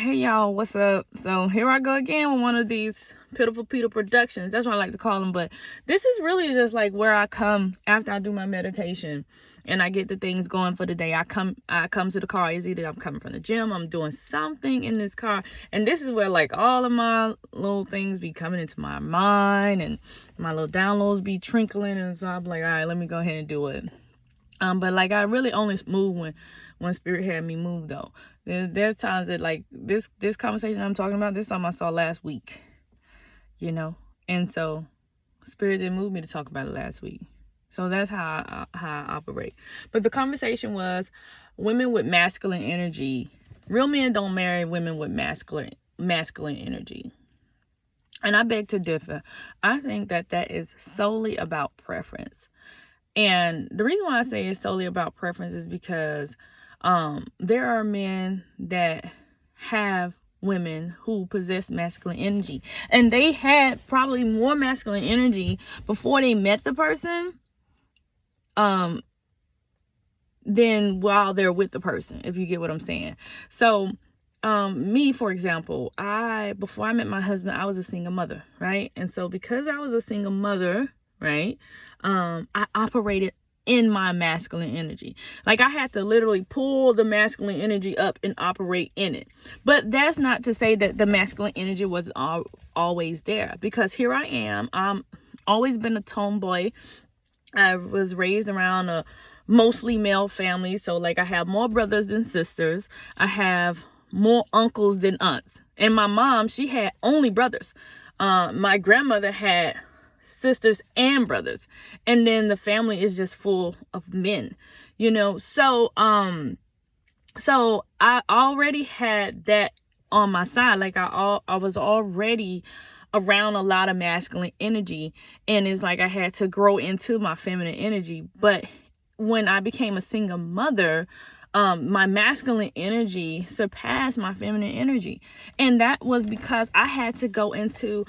Hey y'all, what's up? So here I go again with one of these Pitiful Peter productions. That's what I like to call them. But this is really just like where I come after I do my meditation and I get the things going for the day. I come to the car. It's either I'm coming from the gym, I'm doing something in this car, and this is where like all of my little things be coming into my mind and my little downloads be trickling, and so I'm like, all right, let me go ahead and do it. But like I really only move when spirit had me move though. There's times that like this conversation I'm talking about, this something I saw last week, and so spirit didn't move me to talk about it last week. So that's how I operate. But the conversation was women with masculine energy. Real men don't marry women with masculine energy. And I beg to differ. I think that is solely about preference. And the reason why I say it's solely about preference is because there are men that have women who possess masculine energy, and they had probably more masculine energy before they met the person than while they're with the person, if you get what I'm saying. So me, for example, before I met my husband, I was a single mother, right? And so because I was a single mother, right, I operated in my masculine energy. Like I had to literally pull the masculine energy up and operate in it. But that's not to say that the masculine energy wasn't always there, because here I am. I'm always been a tomboy. I was raised around a mostly male family. So like I have more brothers than sisters. I have more uncles than aunts. And my mom, she had only brothers. My grandmother had sisters and brothers, and then the family is just full of men, so I already had that on my side. Like I was already around a lot of masculine energy, and it's like I had to grow into my feminine energy. But when I became a single mother, my masculine energy surpassed my feminine energy. And that was because I had to go into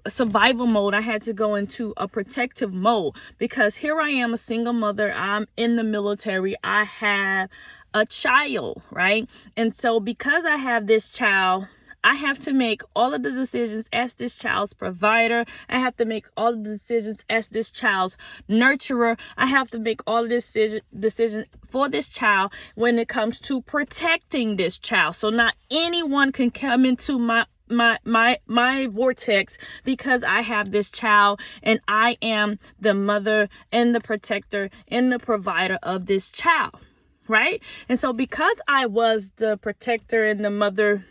survival mode. I had to go into a protective mode, because here I am, a single mother. I'm in the military. I have a child, right? And so because I have this child, I have to make all of the decisions as this child's provider. I have to make all of the decisions as this child's nurturer. I have to make all of this decisions for this child when it comes to protecting this child. So not anyone can come into my vortex, because I have this child and I am the mother and the protector and the provider of this child, right? And so because I was the protector and the mother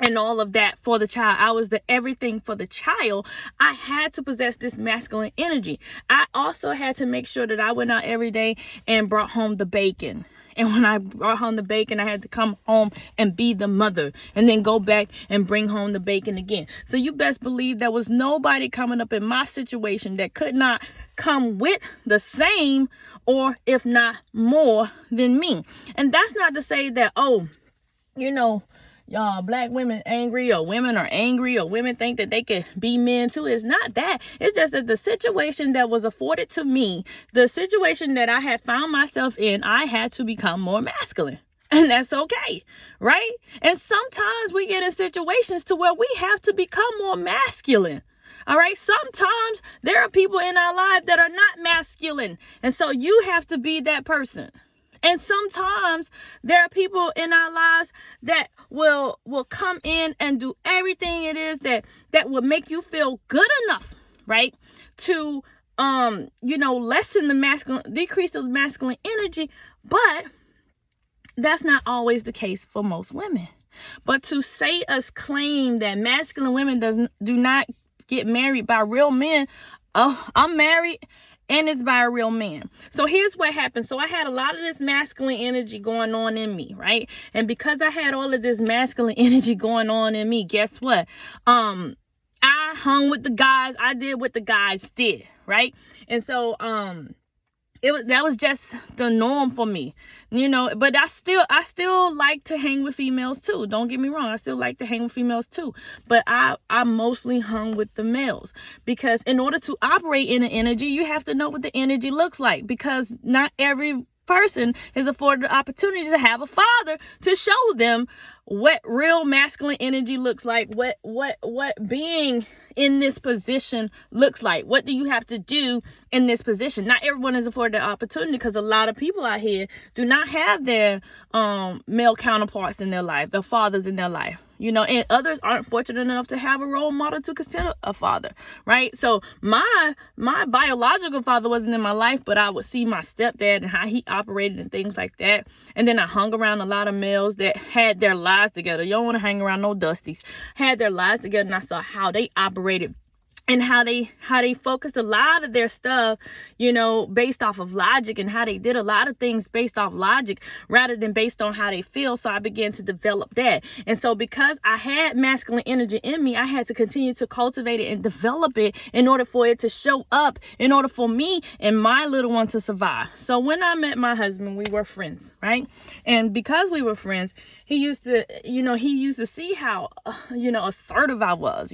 and all of that for the child, I was the everything for the child, I had to possess this masculine energy. I also had to make sure that I went out every day and brought home the bacon. And when I brought home the bacon, I had to come home and be the mother, and then go back and bring home the bacon again. So you best believe there was nobody coming up in my situation that could not come with the same, or if not more than me. And that's not to say that, y'all black women angry, or women are angry, or women think that they can be men too. It's not that. It's just that the situation that was afforded to me, the situation that I had found myself in, I had to become more masculine. And that's okay, right? And sometimes we get in situations to where we have to become more masculine. All right. Sometimes there are people in our life that are not masculine, and so you have to be that person. And sometimes there are people in our lives that will come in and do everything it is that will make you feel good enough, right? To, lessen the masculine, decrease the masculine energy. But that's not always the case for most women. But to say us claim that masculine women do not get married by real men. Oh, I'm married, and it's by a real man. So here's what happened. So I had a lot of this masculine energy going on in me, right? And because I had all of this masculine energy going on in me, guess what? I hung with the guys. I did what the guys did, right? And so that was just the norm for me, but I still like to hang with females too. Don't get me wrong. I still like to hang with females too, but I mostly hung with the males, because in order to operate in an energy, you have to know what the energy looks like, because not every person is afforded the opportunity to have a father to show them what real masculine energy looks like, what being in this position looks like. What do you have to do in this position? Not everyone is afforded the opportunity, because a lot of people out here do not have their male counterparts in their life, the fathers in their life, you know, and others aren't fortunate enough to have a role model to consider a father, right? So my biological father wasn't in my life, but I would see my stepdad and how he operated and things like that. And then I hung around a lot of males that had their lives together. You don't want to hang around no dusties. Had their lives together, and I saw how they operated and how they focused a lot of their stuff, you know, based off of logic, and how they did a lot of things based off logic rather than based on how they feel. So I began to develop that. And so because I had masculine energy in me, I had to continue to cultivate it and develop it in order for it to show up, in order for me and my little one to survive. So when I met my husband, we were friends, right? And because we were friends, he used to see how, assertive I was,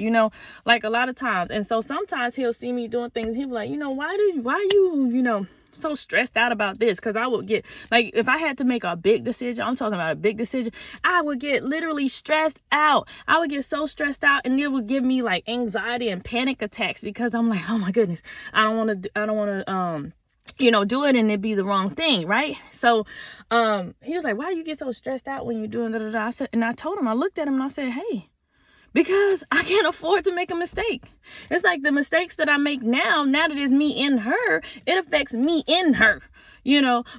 like a lot of times. And so sometimes he'll see me doing things. He'll be like, why you so stressed out about this? Because I would get, like, if I had to make a big decision, I'm talking about a big decision, I would get literally stressed out. I would get so stressed out, and it would give me like anxiety and panic attacks, because I'm like, oh my goodness, I don't want to do it and it be the wrong thing, right? So he was like, why do you get so stressed out when you're doing da-da-da? I told him, I looked at him and I said, hey, because I can't afford to make a mistake. It's like the mistakes that I make now that it's me in her, it affects me in her,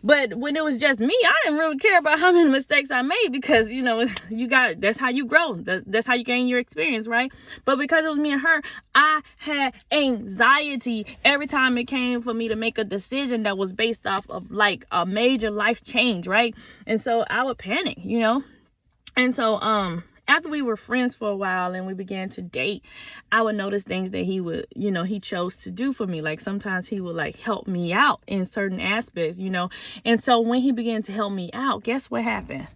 but when it was just me, I didn't really care about how many mistakes I made, because that's how you grow, that's how you gain your experience, right? But because it was me and her, I had anxiety every time it came for me to make a decision that was based off of like a major life change, right? And so I would panic, and so after we were friends for a while and we began to date, I would notice things that he would, he chose to do for me. Like sometimes he would like help me out in certain aspects, And so when he began to help me out, guess what happened?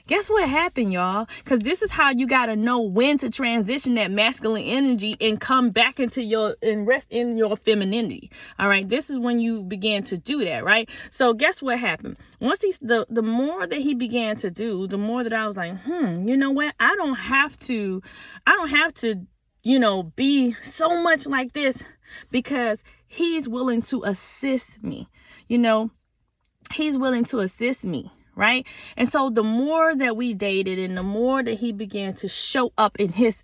Guess what happened, y'all? Because this is how you got to know when to transition that masculine energy and come back into and rest in your femininity. All right. This is when you began to do that. Right. So guess what happened? Once the more that he began to do, the more that I was like, you know what? I don't have to, be so much like this, because he's willing to assist me. He's willing to assist me. Right. And so the more that we dated and the more that he began to show up in his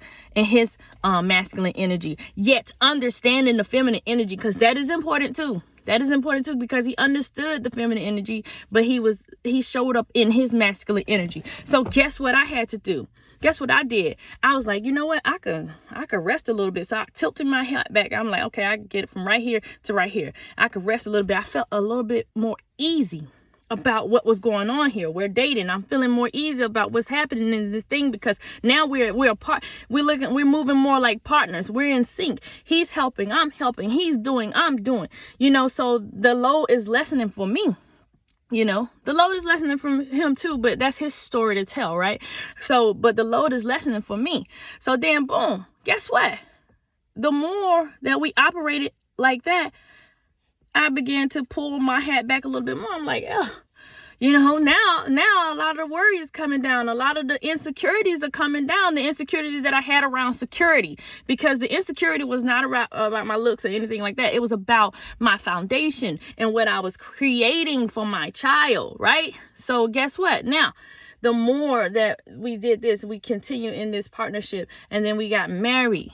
masculine energy, yet understanding the feminine energy, because that is important too. That is important too, because he understood the feminine energy, but he showed up in his masculine energy. So guess what I had to do? Guess what I did? I was like, you know what? I could rest a little bit. So I tilted my head back. I'm like, okay, I can get it from right here to right here. I could rest a little bit. I felt a little bit more easy about what was going on here. We're dating. I'm feeling more easy about what's happening in this thing, because now we're apart. We're moving more like partners. We're in sync. He's helping, I'm helping. He's doing, I'm doing. So the load is lessening for me. The load is lessening from him too, but that's his story to tell, right? So, but the load is lessening for me. So then, boom, guess what? The more that we operated like that, I began to pull my hat back a little bit more. I'm like, now a lot of the worry is coming down. A lot of the insecurities are coming down. The insecurities that I had around security, because the insecurity was not about my looks or anything like that. It was about my foundation and what I was creating for my child, right? So guess what? Now, the more that we did this, we continue in this partnership, and then we got married.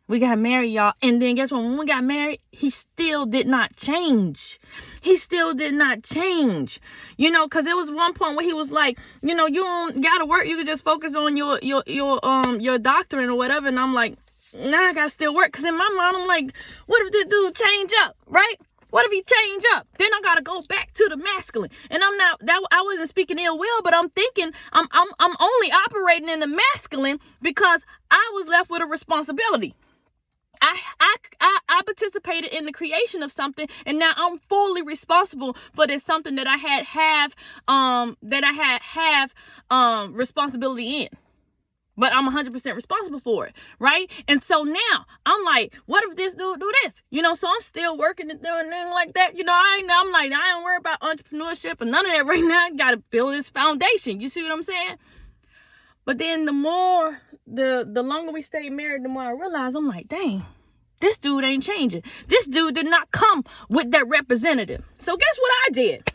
We got married, y'all. And then guess what? When we got married, he still did not change. He still did not change. Because there was one point where he was like, you don't gotta work. You can just focus on your doctorate or whatever. And I'm like, nah, I gotta still work. Because in my mind, I'm like, what if this dude change up, right? What if he change up? Then I gotta go back to the masculine. And I wasn't speaking ill will, but I'm thinking I'm only operating in the masculine because I was left with a responsibility. I participated in the creation of something, and now I'm fully responsible for this something that I have responsibility in. But I'm 100% responsible for it, right? And so now I'm like, what if this dude do this? So I'm still working and doing things like that. I ain't worried about entrepreneurship and none of that right now. I got to build this foundation. You see what I'm saying? But then the longer we stay married, the more I realize, I'm like, dang, this dude ain't changing. This dude did not come with that representative. So guess what I did?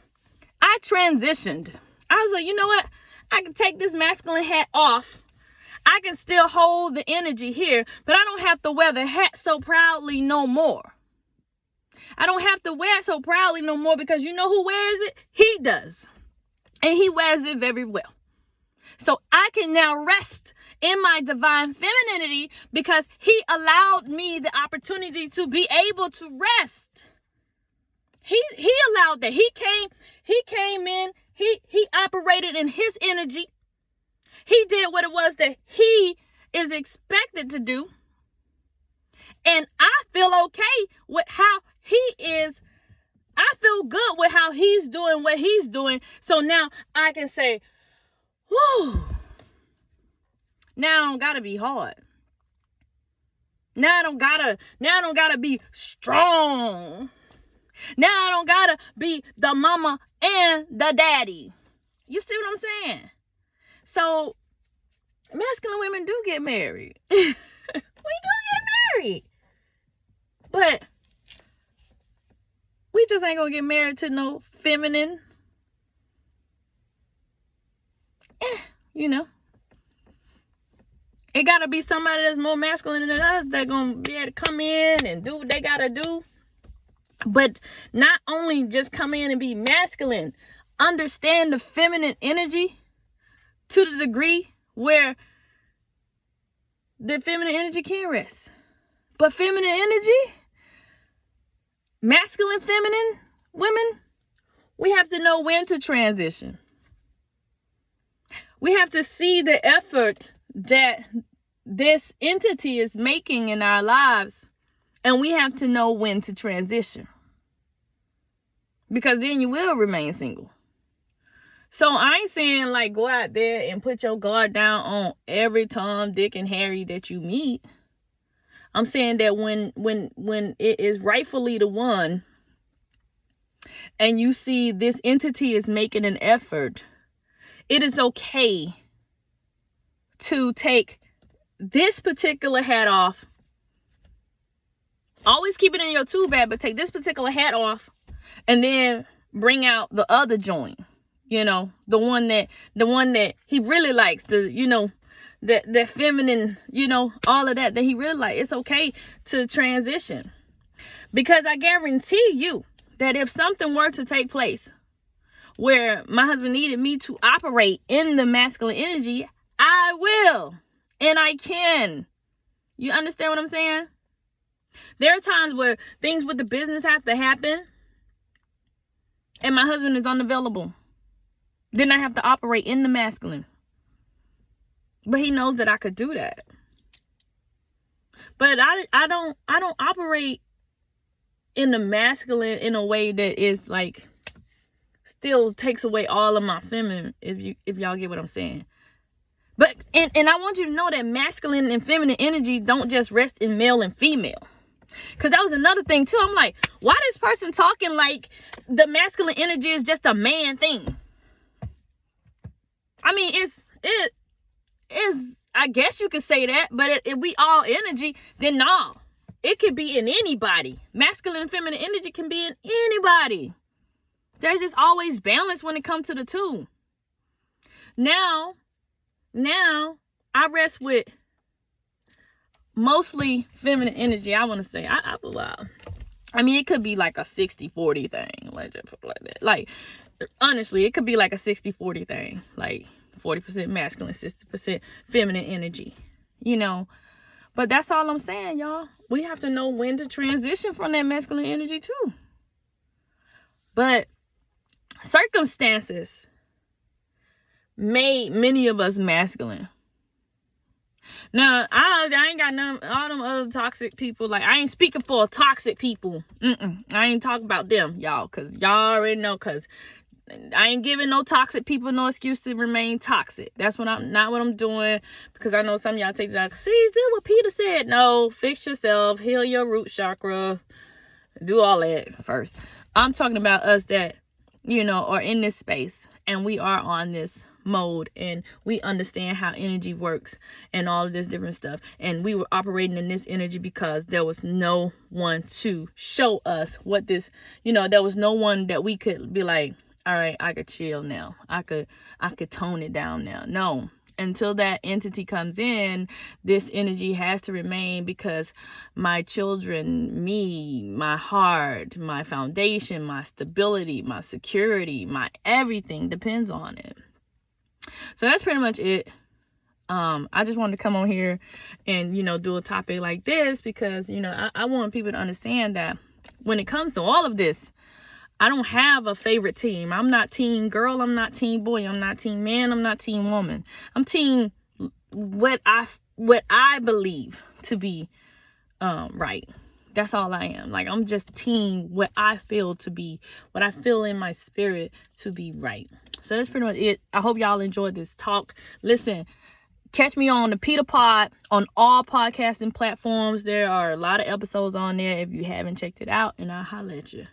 I transitioned. I was like, you know what? I can take this masculine hat off. I can still hold the energy here, but I don't have to wear the hat so proudly no more. I don't have to wear it so proudly no more, because you know who wears it? He does. And he wears it very well. So I can now rest in my divine femininity because he allowed me the opportunity to be able to rest. He allowed that. He came in, he operated in his energy. He did what it was that he is expected to do. And I feel okay with how he is. I feel good with how he's doing what he's doing. So now I can say, whew, now I don't gotta be hard. Now I don't gotta be strong. Now I don't gotta be the mama and the daddy. You see what I'm saying? So masculine women do get married. We do get married. But we just ain't gonna get married to no feminine. You know. It gotta be somebody that's more masculine than us that's gonna be able to come in and do what they gotta do. But not only just come in and be masculine, understand the feminine energy to the degree where the feminine energy can rest. But feminine energy, masculine, feminine women, we have to know when to transition. We have to see the effort that this entity is making in our lives, and we have to know when to transition, because then you will remain single. So I ain't saying like go out there and put your guard down on every Tom, Dick, and Harry that you meet. I'm saying that when it is rightfully the one, and you see this entity is making an effort, it is okay to take this particular hat off. Always keep it in your tool bag, but take this particular hat off and then bring out the other joint. You know, the one that he really likes, the feminine, all of that he really likes. It's okay to transition, because I guarantee you that if something were to take place where my husband needed me to operate in the masculine energy, I will, and I can. You understand what I'm saying? There are times where things with the business have to happen and my husband is unavailable. Then I have to operate in the masculine. But he knows that I could do that. But I don't operate in the masculine in a way that is like still takes away all of my feminine, if y'all get what I'm saying. But and I want you to know that masculine and feminine energy don't just rest in male and female. Because that was another thing too. I'm like, why this person talking like the masculine energy is just a man thing? I mean, it is, I guess you could say that, but if we all energy, then no. It could be in anybody. Masculine and feminine energy can be in anybody. There's just always balance when it comes to the two. Now, I rest with mostly feminine energy, I want to say. I mean, it could be like a 60-40 thing. Like that. Like, honestly, it could be like a 60-40 thing. Like 40% masculine, 60% feminine energy. But that's all I'm saying, y'all. We have to know when to transition from that masculine energy too. But circumstances made many of us masculine. Now, I ain't got none all them other toxic people. Like, I ain't speaking for toxic people. I ain't talking about them, y'all, because y'all already know, because I ain't giving no toxic people no excuse to remain toxic. That's not what I'm doing, because I know some of y'all take that. See, this is what Peter said. No, fix yourself, heal your root chakra, do all that first. I'm talking about us that, are in this space, and we are on this mode, and we understand how energy works and all of this different stuff. And we were operating in this energy because there was no one to show us what this, there was no one that we could be like, all right, I could chill now. I could tone it down now. No. Until that entity comes in, this energy has to remain, because my children, me, my heart, my foundation, my stability, my security, my everything depends on it. So that's pretty much it. I just wanted to come on here and, do a topic like this because, I want people to understand that when it comes to all of this, I don't have a favorite team. I'm not team girl. I'm not team boy. I'm not team man. I'm not team woman. I'm team what I believe to be right. That's all I am. Like, I'm just team what I feel to be, what I feel in my spirit to be right. So that's pretty much it. I hope y'all enjoyed this talk. Listen, catch me on the Peter Pod on all podcasting platforms. There are a lot of episodes on there if you haven't checked it out, and I'll holler at you.